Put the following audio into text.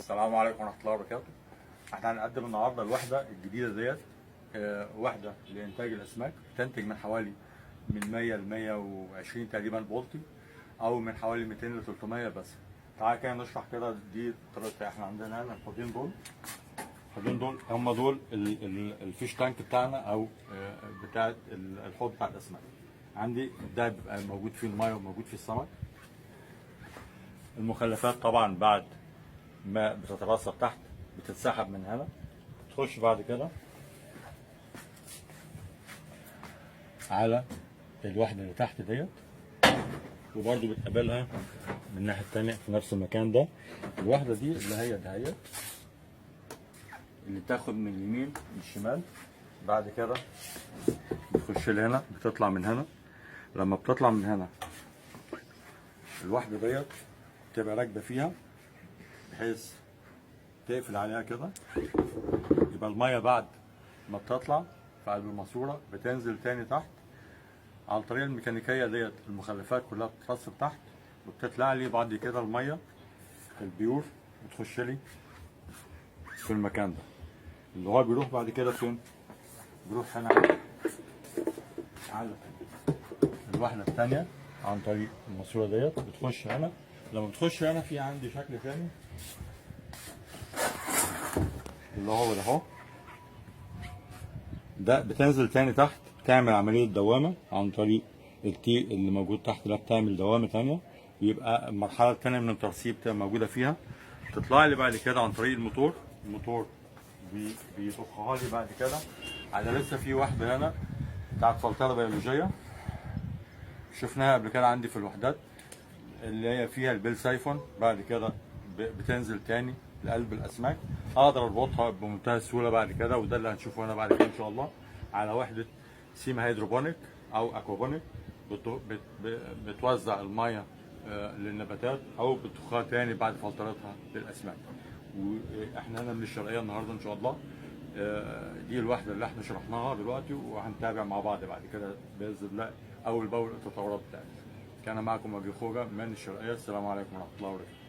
السلام عليكم ورحمة الله وبركاته. احنا هنقدم النهارده الوحدة الجديدة ديت، وحدة لإنتاج الأسماك، تنتج من حوالي من 100 ل 120 تقريبا بولتي، أو من حوالي 200 ل 300 بس. تعالى كده نشرح كده دي طريقتها. احنا عندنا هنا الحوضين دول هم دول الفيش تانك بتاعنا، أو بتاع الحوض بتاع الأسماك. عندي ده بيبقى موجود فيه المية وموجود فيه السمك. المخلفات طبعا بعد ما بتترسب تحت بتتسحب من هنا، تخش بعد كده على الوحدة اللي تحت ديت، وبرضه بتقابلها من الناحية التانية في نفس المكان ده. الوحدة دي اللي هي دهيت اللي بتاخد من اليمين للشمال، بعد كده بتخش لهنا، بتطلع من هنا. لما بتطلع من هنا الوحدة ديت تبقى راكبة فيها بحيث تقفل عليها كده، يبقى المية بعد ما بتطلع في قلب الماسورة بتنزل تاني تحت عن طريق الميكانيكية ديت. المخلفات كلها بتترسب تحت وبتطلع لي بعد كده المية البيور بتخش لي في المكان ده، اللي هو بيروح بعد كده فين؟ بيروح هنا على الوحدة التانية عن طريق الماسورة ديت، بتخش هنا. لما بتخش هنا في عندي شكل تاني اللي هو ده اهو، ده بتنزل تاني تحت، تعمل عملية دوامة عن طريق التي اللي موجود تحت ده، بتعمل دوامة تانية، يبقى المرحلة التانية من الترسيب تبقى موجودة فيها. تطلع لي بعد كده عن طريق الموتور بيضخها لي بعد كده على لسه في واحدة هنا بتاعت فلترة بيولوجية شفناها قبل كده عندي في الوحدات، اللي هي فيها البيل سايفون. بعد كده بتنزل تاني لقلب الاسماك، اقدر اربطها بمنتهى السهوله بعد كده، وده اللي هنشوفه هنا بعد كده ان شاء الله على وحده سيما هيدروبونيك او اكوابونيك. بتوزع الميه للنباتات او بتضخها تاني بعد فلترتها للاسماك. واحنا هنا من الشرقيه النهارده ان شاء الله. دي الوحده اللي احنا شرحناها دلوقتي، وهنتابع مع بعض بعد كده باذن الله اول باول التطورات بتاعتها. كان معكم ابي خوجه من الشرقيه. السلام عليكم ورحمه الله وبركاته.